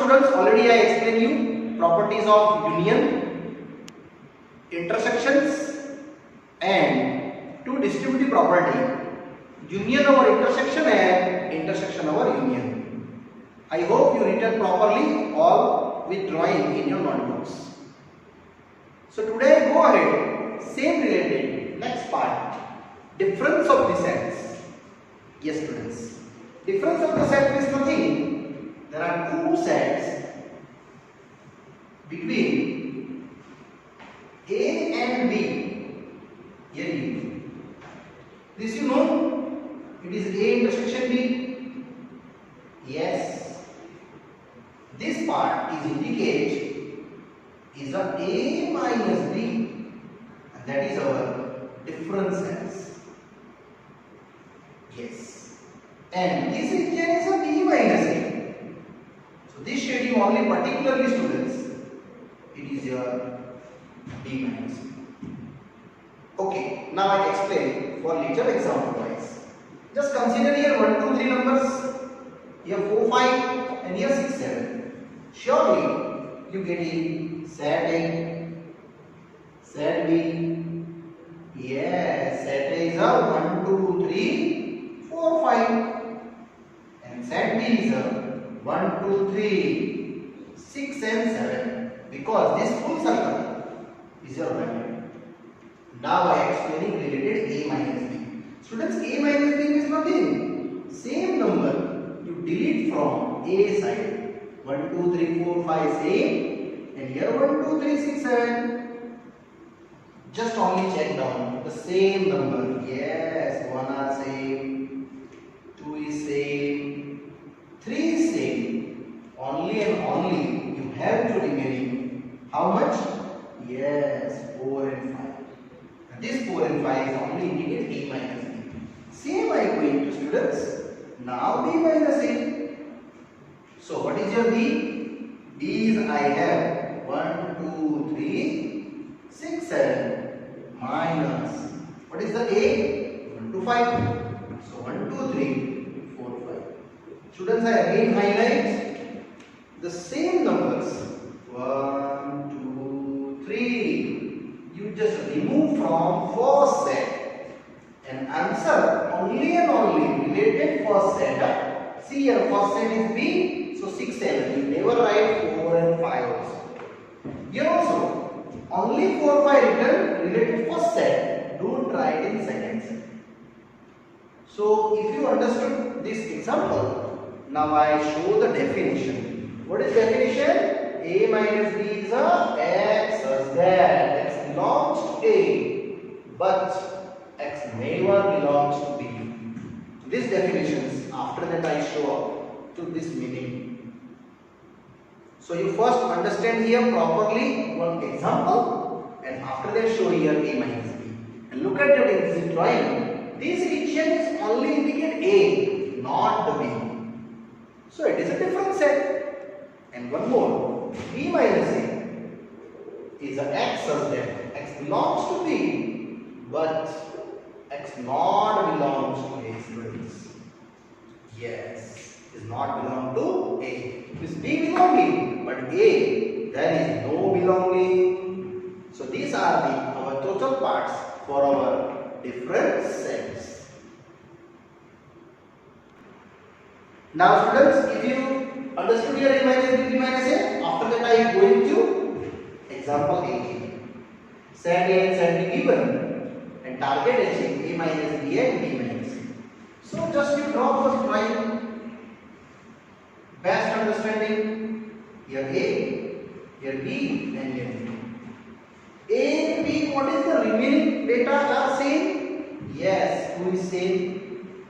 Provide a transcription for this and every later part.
students, already I explained you properties of union, intersections and two distributive property, union over intersection and intersection over union. I hope you written properly all with drawing in your notebooks. So today go ahead, same related, next part, difference of the sets. Yes students, difference of the set is nothing. There are two sets between A and B. Here B. This you know, it is A intersection B. Yes. This part is indicate is a A minus B, and that is our difference sets. Yes. And this region is a B minus A. So this shading only particularly students, it is your B minus A. Okay, now I explain for later example wise. Just consider here 1, 2, 3 numbers, here 4, 5 and here 6, 7. Surely you get in set A, set B. Yes, set A is a 1, 2, 3, 4, 5. And set B is a 1, 2, 3, 6 and 7. Because this full circle is your value. Now I am explaining related A minus B. Students, A minus B is nothing. Same number you delete from A side. 1, 2, 3, 4, 5, same. And here 1, 2, 3, 6, 7. Just only check down the same number. Yes, 1 are same, 2 is same, 3 is same. Only and only you have to remaining. How much? Yes, 4 and 5. And this 4 and 5 is only indicate A minus B. Same I go into students. Now B minus A. So what is your B? B is I have 1, 2, 3, 6, 7 minus. What is the A? 1 to 5. So 1, 2, 3, 4, 5. Students, I again highlight the same numbers. 1, 2, 3. You just remove from first set and answer only and only related first set. See here, first set is B, so 6, 7. You never write 4 and 5 also. Here also, only 4, 5 written related first set. Don't write in second set. So if you understood this example, now I show the definition. What is definition? A minus B is a X such that X belongs to A, but X never belongs to B. These definitions, after that I show up to this meaning. So you first understand here properly one example, and after that show here A minus B. And look at that in this drawing. This region is only indicate A, not the B. So it is a different set. And one more, B minus A is a X such that X belongs to B, but X not belongs to A students. Yes, is not belong to A. This B belonging, but A there is no belonging. So these are our total parts for our different sets. Now students, if you understood your A minus B minus A, after that I am going to example 18. Set A and set B given and target achieve A minus B and B minus C. So just you draw first drawing. Best understanding here A, here B and here B. A and B, what is the remaining data are same? Yes, 2 is same.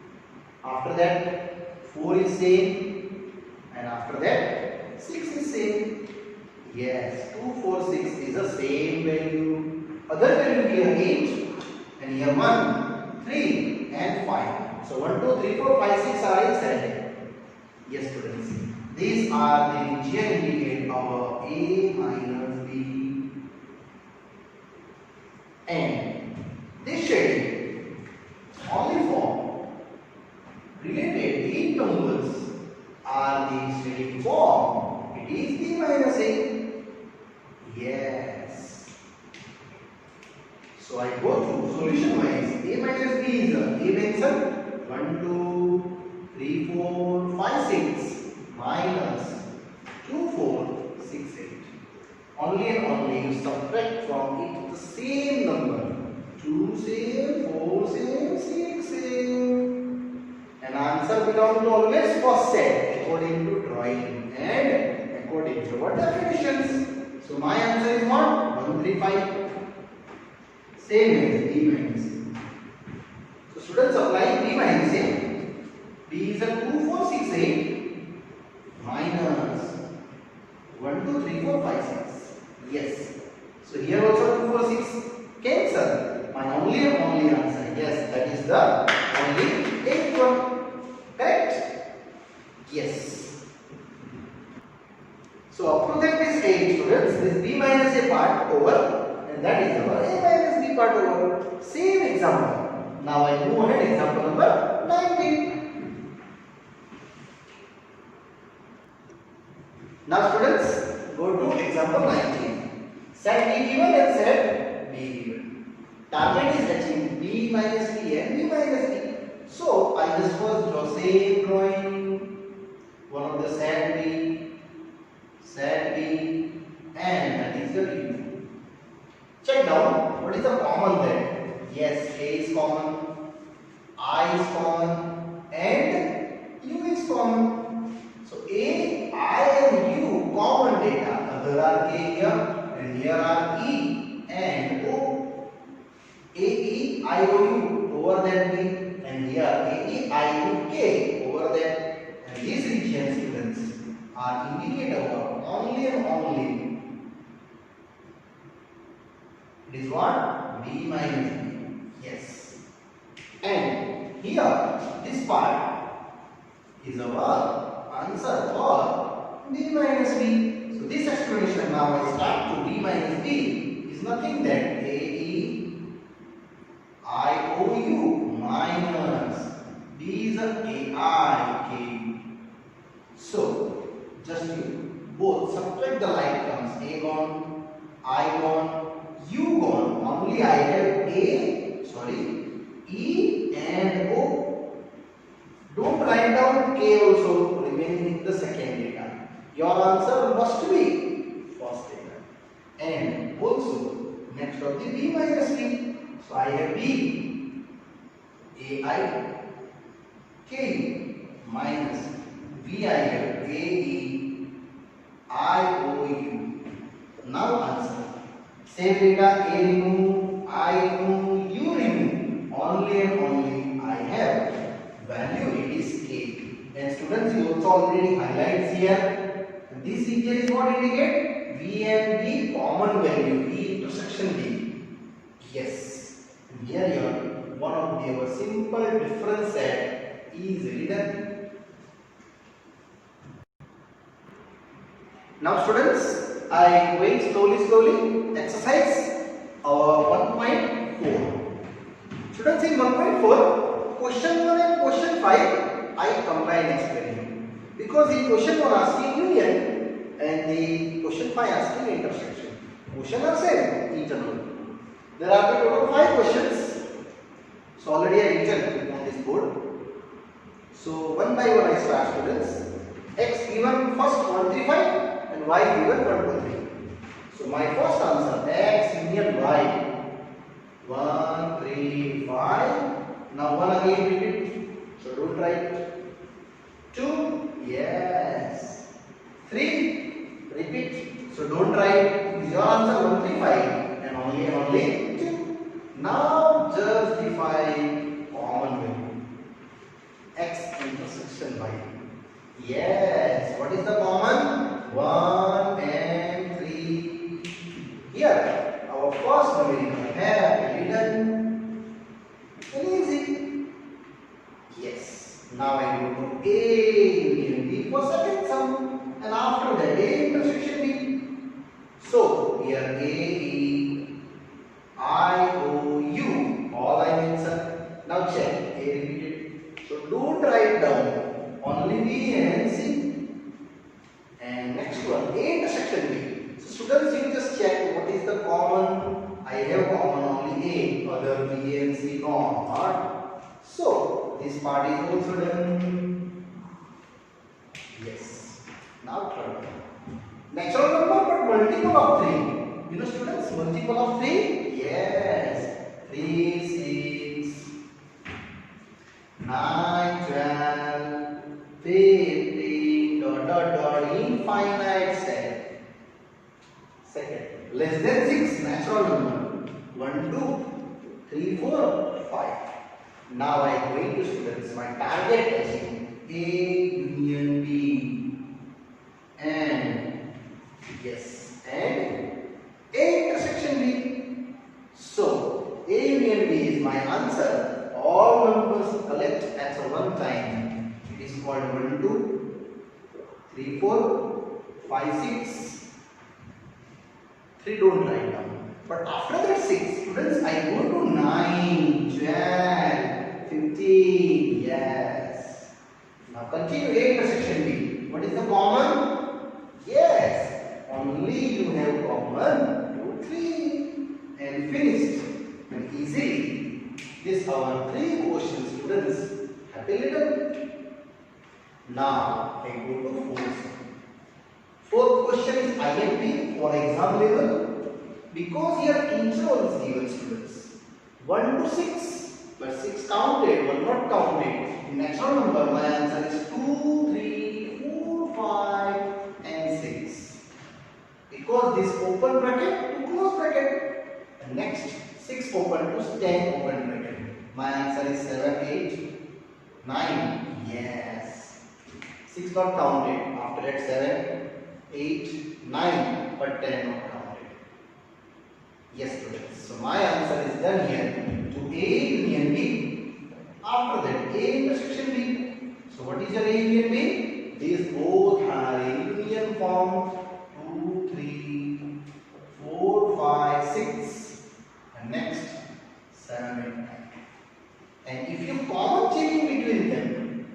After that 4 is same, and after that 6 is same. Yes, 2, 4, 6 is the same value. Other value here 8 and here 1, 3 and 5. So 1, 2, 3, 4, 5, 6 are in set. Yes students, these are the region indicate our A minus B. And this shading only for related 8 numbers are the shading form. It it is B minus A. Yes. So I go to solution wise. A minus B is A mention 1, 2, 3, 4, 5, 6 minus 2, 4, 6, 8. Only and only you subtract from it the same number. 2 same, 4 same, 6 same. And answer belongs to always first set according to drawing and according to our definitions. So my answer is what? 1, 3, 5. Same as B minus A. So students apply B minus A. B is a 2, 4, 6, 8 minus 1, 2, 3, 4, 5, 6. Yes. So here also 2, 4, 6 cancel. My only and only answer. Yes, that is the only 8th one. Correct? Yes. So up to that is 8 students. This B minus A part over, and that is our A minus B part over. Same example. Now I move ahead. Example number 19. Now students, go to example 19. Set B given and set B given. Target is achieved B minus B and B minus B. So I just first draw same drawing. One of the set B, and that is the B. Check down what is the common there. Yes, A is common, I is common, and U is common. So A, I, and U common data. Other are K here, and here are E and O. A, E, I, O, U over that B, and here A, E, I, U, K over that. And these regions students are indicate our only and only. It is what? B minus B. Yes. And here this part is our answer for B minus B. So this explanation now I start to B minus B is nothing that A, E, I, O, U minus B is a I, K. So just you both subtract the like terms. A gone, I gone, U gone. Only I have E and O. Don't write down K also remaining in the second data. Your answer must be first data. And also next of the B minus B. So I have B, A, I, K minus B I have A, E, I, O, U. Now answer. Same data A remove, I remove, U remove. Only and only I have value, it is K. And students, you also already highlights here. And this here is what indicate V and B common value, V intersection B. Yes. And here you are one of our simple difference set easily done. Now students, I going slowly exercise 1.4. Students, in 1.4 question 1 and question 5 I combine experiment because in question 1 asking union and the question 5 asking intersection. Question are same each other. There are the total 5 questions. So already I written on this board. So one by one I start students. X given first 135 and Y given 123. So my first answer X union Y 1, 3, 5. Now 1 again repeat. So don't write. 2, yes. 3, repeat. So don't write. Is your answer 135 and only 2. Now justify common value. X intersection Y. Yes. What is the common? 1 and 3. Here, our first numerical have written easy. Yes. Now I go to A union B for second sum, and after that A intersection B. So here A, E, I, O, U, all I mentioned. Now check. A repeated. So don't write down. Only B and C. And next one, A intersection B. So students, you just check what is the common. I have common only A, other B and C not. So this part is also done. Yes. Now third one. Natural number but multiple of 3. You know students, multiple of 3? Yes. 3, 6, 9, 12, 15, infinite set. Second, less than 6, natural number. 1, 2, 3, 4, 5. Now I am going to students, my target testing A union B and yes, and A intersection B. So A union B is my answer. All numbers collect at one time. It is called 1, 2, 3, 4, 5, 6. 3 don't write down. But after that 6, students, I go to 9, 12, 15. Yes. Now continue A intersection B. What is the common? Yes. Only you have common 2, 3. And finished. And easily. This our 3 questions, students. Happy little. Now I go to fourth. Fourth question is IMP for exam level. Because here interval is given, students. 1 to 6. But 6 counted, 1 not counted. In natural number, my answer is 2, 3, 4, 5 and 6. Because this open bracket to close bracket. And next 6 open to 10 open bracket. My answer is 7, 8, 9. Yes. 6 not counted. After that 7, 8, 9. But 10 not counted. Yes, students. So my answer is done here to A union B. After that A intersection B. So what is your A union B? These both are a union form. 2, 3, 4, 5, 6. And next 7, 8, 9. And if you common checking between them,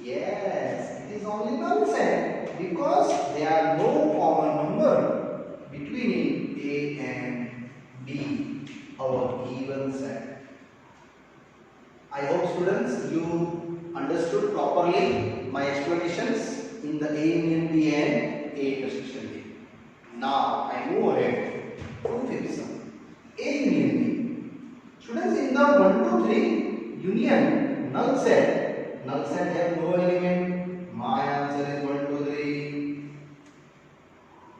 yes, it is only null set because there are no common number between A and B, our given set. I hope students you understood properly my explanations in the A union B and A intersection B. Now I move ahead to fifth sum. A union B. Students, in the 1, 2, 3 union null set have no element. My answer is 1, 2, 3.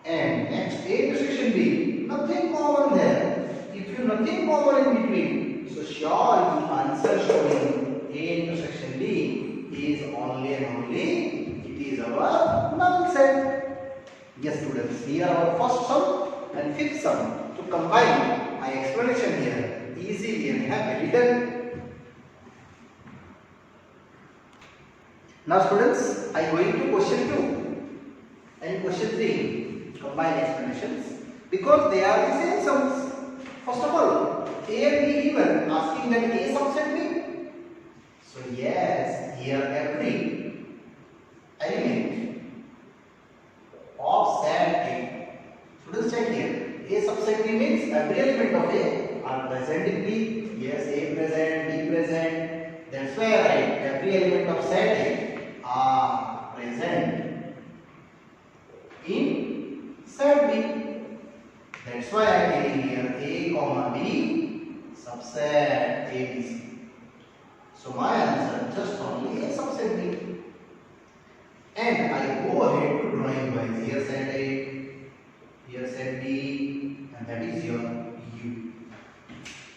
And next A intersection B, nothing common there. If you nothing common in between, so sure the answer showing A intersection B is only and only it is our null set. Yes, students, here our first sum and fifth sum to combine my explanation here easily and happily done. Now students, I go into question 2 and question 3 combine explanations because they are the same sums. First of all, A and B even asking that A subset B. So yes, here every element of set A. Students check here. A subset B means every element of A are present in B. Yes, A present, B present. That's why I write every element of set A are present in set B. That's why I am taking here A comma B subset ABC. So my answer just only A subset B. And I go ahead to drawing wise. Here set A, here set B, and that is your U.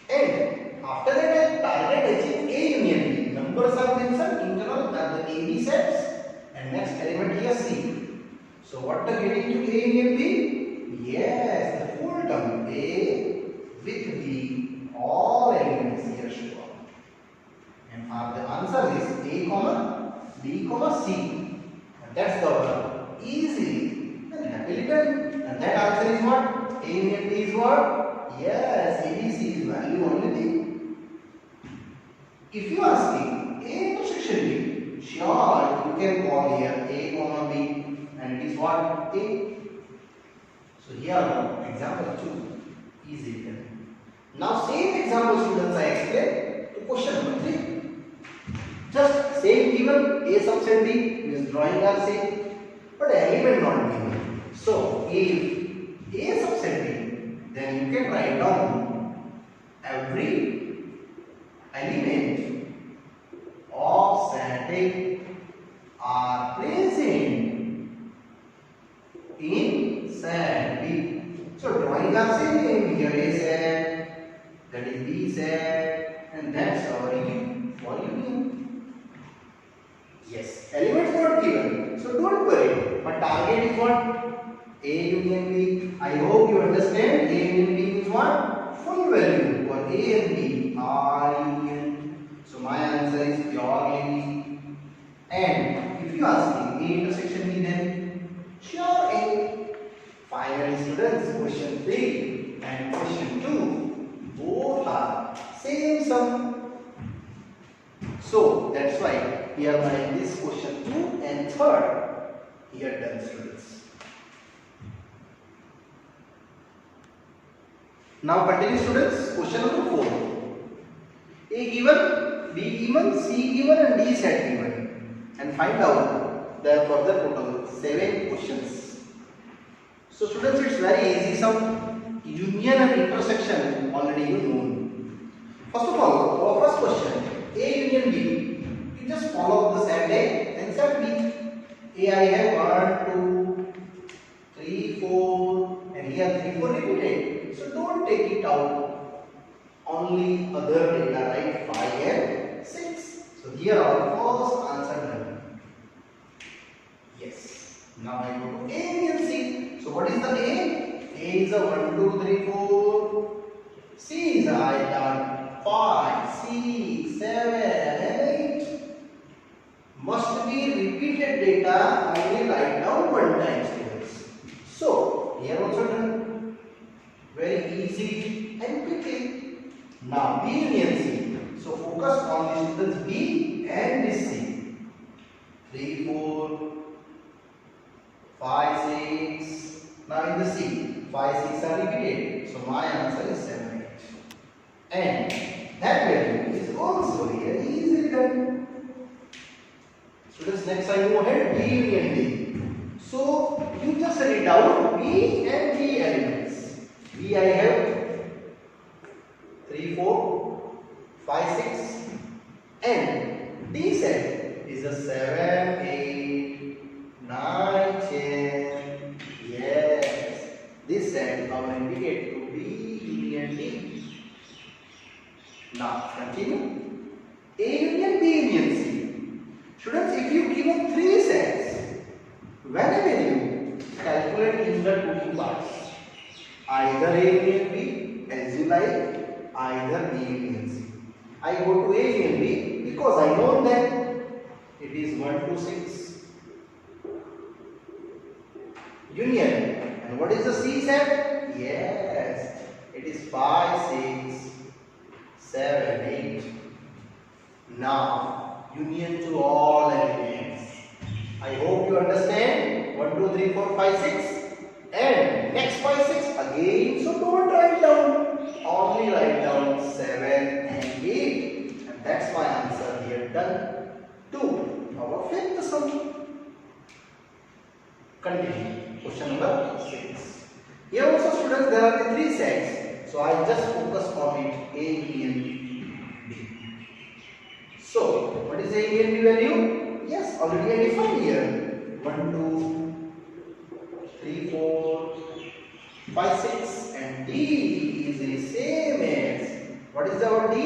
And after that I target achieve A union B. Numbers are mentioned, internal are the AB sets, and next element here C. So what are getting to A union B? Yes, the full term A with B, all elements here show up. And the answer is A comma B comma C. And that's the one. Easily and happily done. And that answer is what? A union B is what? Yes, ABC is value only B. If you ask me A intersection B, sure you can call here A comma B and it is what? A. So here example 2 is written. Now same example students I explained to question number 3. Just same given, A subset B means drawing are same, but element not given. So if A subset B, then you can write down every element of set A are present in set B. So drawing are same. Here A set, that is B set, and that's our union for union. Yes, elements not given, so don't worry. But target is what? A union B. I hope you understand. A union B means what? Full value for A and B are union. So my answer is purely B. And if you ask me A intersection B, then sure A. Finally, students, question 3 and question 2 both are same sum. So that's why here by this question 2 and 3rd here done, students. Now continue, students. Question number 4. A given, B given, C given and D set given, and find out the further total 7 questions. So students, it's very easy. Some union and intersection already you know. First of all, our first question, A union B. You just follow the set A and set B. A I have 1, 2, 3, 4, and here 3, 4 repeated. So don't take it out. Only other data, right? 5 and 6. So here our first answer done. Yes. Now I go to A and C. So what is the A? A is a 1, 2, 3, 4. C is a 5, 6, 7 and 8. Must be repeated data. I will write down 1 time, students. So here also done. Very easy and quickly. Now B union C. So focus on this, students, B and this C. 3, 4, 5, 6. Now in the C, 5, 6 are repeated. So my answer is 7, 8. And that value is also here easily done. Students, next I move ahead, B union D. So you just read out B and D elements. B I have 3, 4, 5, 6, and D set is a 7, 8, 9, 10. Yes, this set our indicate to B union D. Now continue. A union B union C. Students, if you given 3 sets, whenever you calculate in the 2 parts, either A union B as you like, either B union C. I go to A union B because I know that it is 1 to 6 union. And what is the C set? Yes, it is 5, 6, 7, 8. Now union to all elements. I hope you understand. 1, 2, 3, 4, 5, 6. And next 5, 6 again. So don't write down. Only write down 7 and 8. And that's my answer here done. 2. Our fifth sum. Continue. Question number 6. Here also, students, there are the 3 sets. So I just focus on it. A union B. So what is A union B value? Yes, already I defined here. 1, 2, 3, 4, 5, 6, and D is the same as, what is our D?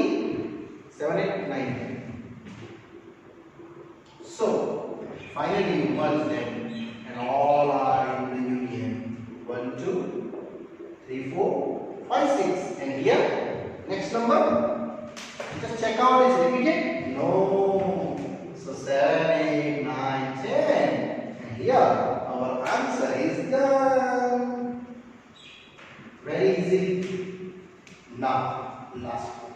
7, 8, 9, 10. So finally you merge them and all are in the union. 1, 2, 3, 4, 5, 6, and here next number, just check out, is repeated? No. So 7, 8, 9, 10. And here our answer is done. Very easy. Now last one.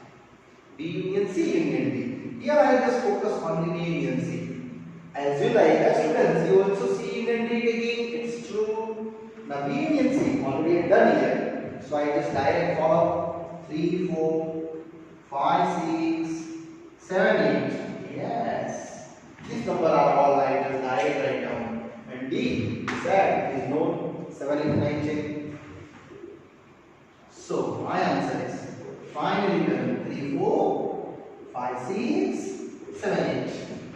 B union C union D. Here I just focus on the B union C. As you like, as students, you also see C and D taking, it's true. Now B and C already done here. So I just direct for 3, 4, 5, 6, 7, 8. Yes. These numbers are all I just direct right down. And D, Z is known. 7, 8, 9, 10. So my answer is finally done 3, 4, 5, 6, 7, 8.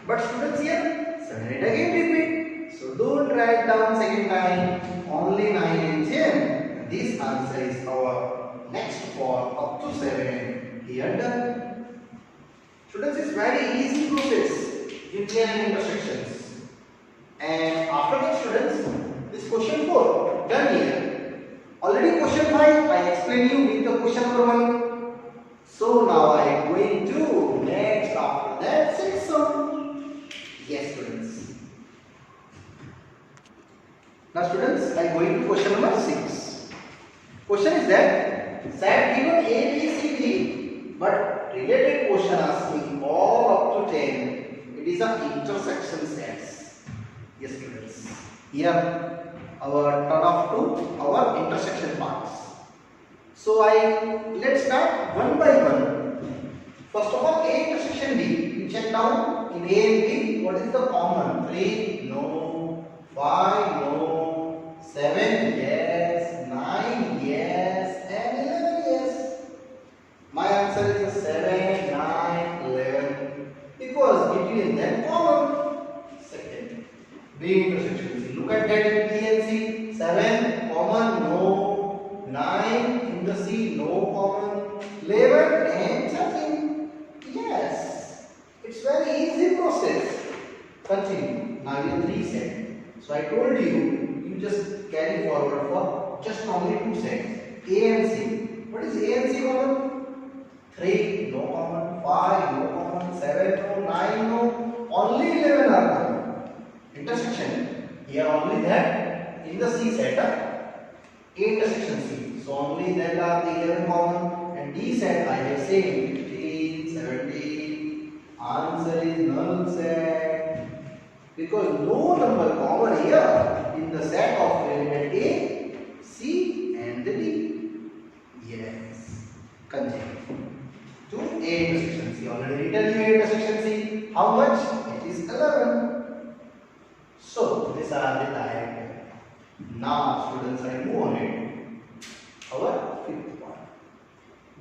But students here 7, 8 again repeat. So don't write down second time. Only 9 and 10. This answer is our next for up to 7. Here done. Students, it's very easy process. Union and intersections. And after that, students, this question 4 done here. Already question 5 I explained you with the question number 1. So now I am going to next after that 6 sum. Yes, students. Now students, I am going to question number 6. Question is that set given A, B, C, D, but related question asking all up to 10. It is an intersection sets. Yes, students. Here our turn off to our intersection parts. So let's start one by one. First of all, A intersection B. We check down in A and B. What is the common? 3, no. 5, no. 7, yes. 9, yes. And 11, yes. My answer is 7, 9, 11. Because between them common. Second, B intersection C. Look at that in B and C. 7 common, no. 9 in the C, no common. 11 and 13. Yes. It's very easy process. Continue. Now you 3 set. So I told you, you just carry forward for just only 2 sets. A and C. What is A and C common? 3, no common. 5, no common. 7, no. 9, no. Only 11 are common. Intersection. Here only that in the C set. A intersection C. So only that are the 11 common. And D set I have seen 15, 17. Answer is null set. Because no number common here in the set of element A, C and the D. Yes. Continue. To A intersection C. Already written A intersection C. How much? It is 11. So these are the direct. Now students, I move ahead. Our fifth one.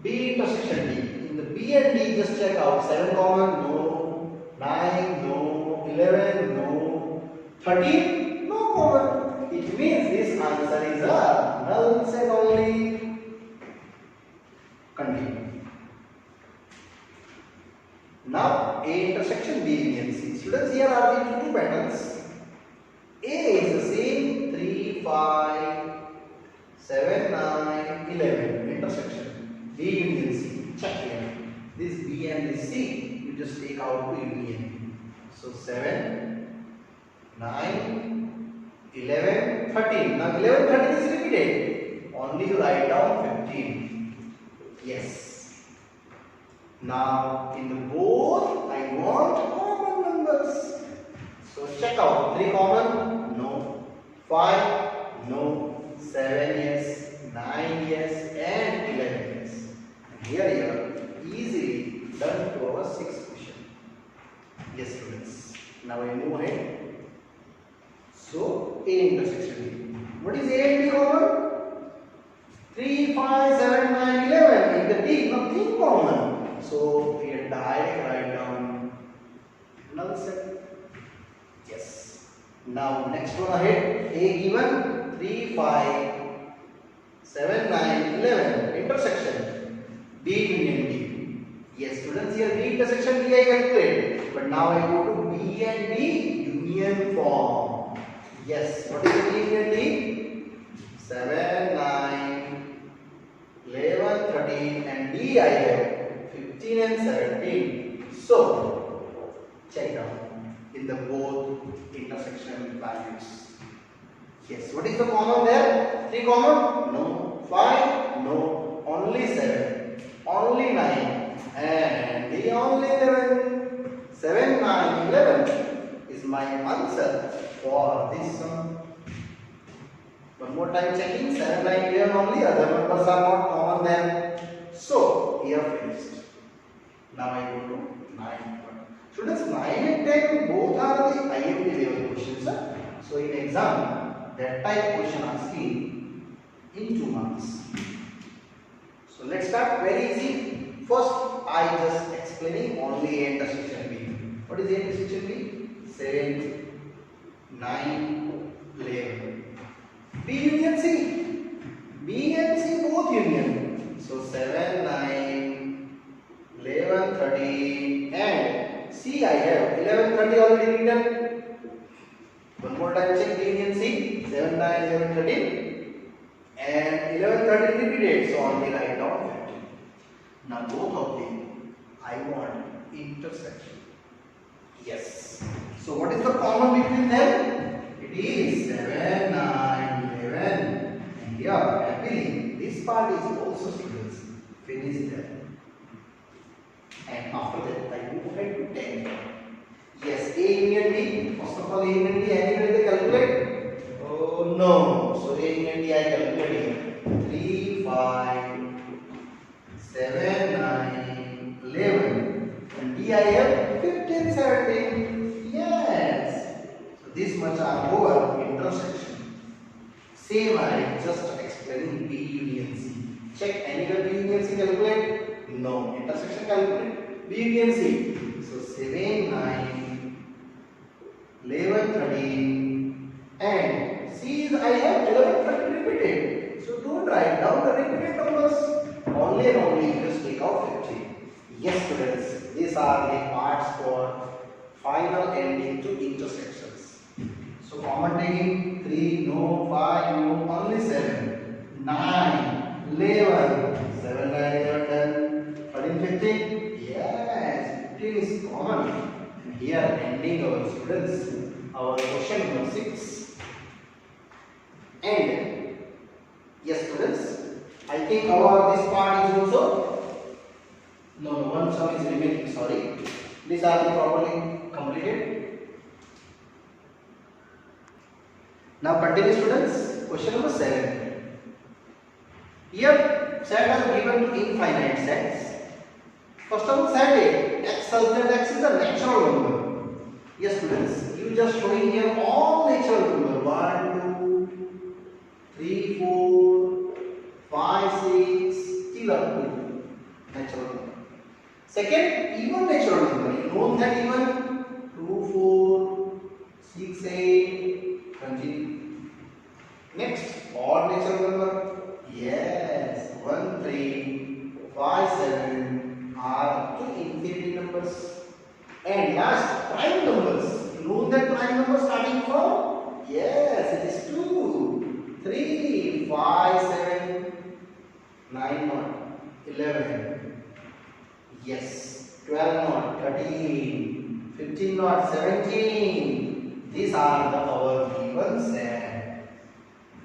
B intersection D. In the B and D, just check out 7 common, no. 9, no. 11, no. 13, no common. It means this answer is a null set only. Continue. Now A intersection B and C. Students, here are the two patterns. A is the same 3, 5, 7, 9, 11 intersection. B union C. Check here. This B and this C, you just take out to union. So 7, 9, 11, 13. Now 11, 13 is repeated. Only you write down 15. Yes. Now in the both I want common numbers. So check out 3 common, no. 5, no. 7, yes. 9, yes. And 11, yes. And here you are easily done to our 6th question. Yes, students. Now I move ahead. So A intersection B. What is A and B common? 3, 5, 7, 9, 11. In the D, nothing common. So here direct write down null set. Yes. Now next one ahead. A given 3, 5, 7, 9, 11 intersection. B union D. Yes, students, here B intersection D I calculate. But now I go to B and D union form. Yes. What is the B union D? 7, 9, 11, 13 and D I have 15 and 17. So check down in the both intersection values. Yes, what is the common there? 3 common? No. 5? No. Only 7. Only 9. And the only 11. 7, 9, 11 is my answer for this sum. One more time checking, 7, 9, 11 only, other numbers are not common then. So, here finished. Now I go to 9. Students, 9 and 10 both are the IMP level questions. So, in exam, that type question asking in 2 marks. So, let's start very easy. First, I just explaining only A intersection B. What is A intersection B? 7, 9, 11. B union C. B and C both union. So 7, 9, 11, 13 and C I have 11, 30 already written. One more time check B union C. 7, 9, 11, 13 and 11, 13 repeated. So only write down 15. Now both of them I want intersection. Yes. So what is the common between them? It is 7, 9, 11. And here, happily, this part is also students finished there. And after that, I move ahead to 10. Yes, A union B. First of all, A union B, anyway they calculate? Oh no. So A union B I calculate 3, 5, 7, 9, 11. And D I have 15, 17. Yes. So this much are over intersection. Same I just explaining B union C. Check anywhere B union C calculate? No. Intersection calculate. B union C. So 7, 9, 11, 13 and C is I have 11, 13 repeated. So don't write down the repeated numbers. Only and only just take out 15. Yes students, these are the parts for final ending to intersections. So common taking 3, no, 5, no, only 7, 9, 11, 7, 9, 11, 13, 15. Yes, 15 is common. And here ending our students, our question number 6. And yes students, I think our this part is also one sum is remaining, sorry. These are the properly completed. Now continue students, question number 7. Here set are given to infinite sets. First of all set A, x such that x is a natural number. Yes students, you just showing here all natural number 1, 2, 3, 4, 5, 6 till up to natural number. Second, even natural number. You know that even 2, 4, 6, 8, continue. Next, odd natural number. Yes, 1, 3, 5, 7 are up to infinity numbers. And last, prime numbers. You know that prime number starting from? Yes, it is 2, 3, 5, 7, 9 not, 11. Yes, 12 not, 13, 15 not, 17. These are the our given set.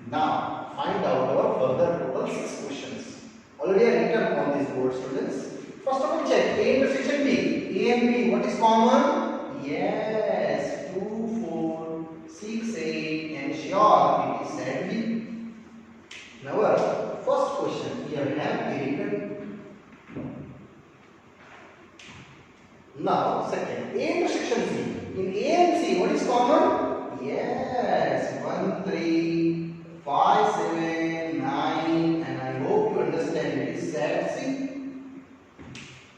Now, find out our further total 6 questions. Already I written on this board students. First of all check A intersection B. A and B, what is common? Yes, 2, 4, 6, 8 and sure it is said B. Now our first question here we have A written. Now second, A intersection C. In A and C, what is common? Yes, 1, 3, 5, 7, 9 and I hope you understand it is set C.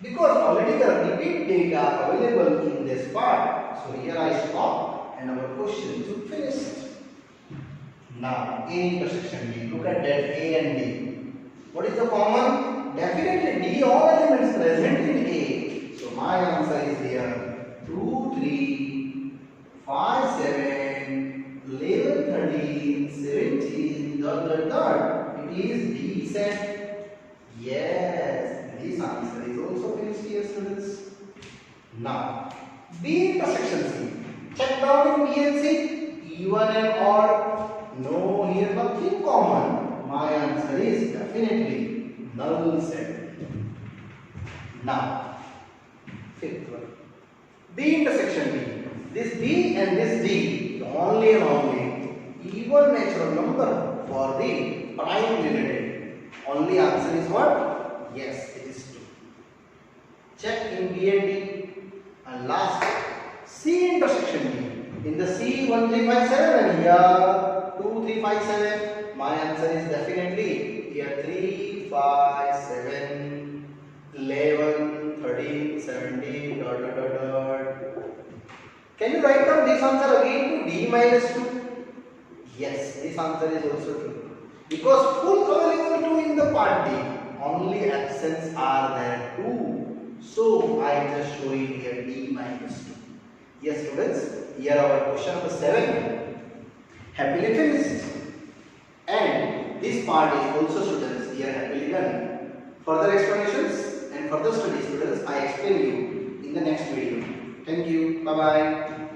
Because already the repeat data available in this part. So here I stop and our question is finished. Now A intersection D. Look at that A and D. What is the common? Definitely D all elements present in A. So my answer is here 2, 3, 5, 7, 11, 13, 17, It is D set. Yes, this answer is also finished here students. Now B intersection C. Check down in B and C. Even and odd. No, here nothing common. My answer is definitely null set. Now, fifth one. B intersection B. This B and this D, only and only even natural number for the prime limited. Only answer is what? Yes, it is 2. Check in B and D. And last, C intersection D. In the C 1 3 5 7 and here 2 3 5 7. My answer is definitely here 3 5 7 11 13 17 dot dot dot dot. Can you write down this answer again to D minus 2? Yes, this answer is also true. Because full available 2 in the part D, only absence are there 2. So I just showing here D minus 2. Yes students, here our question number 7. Happily finished. And this part is also students here happily done. Further explanations and further study students I explain you in the next video. Thank you. Bye bye.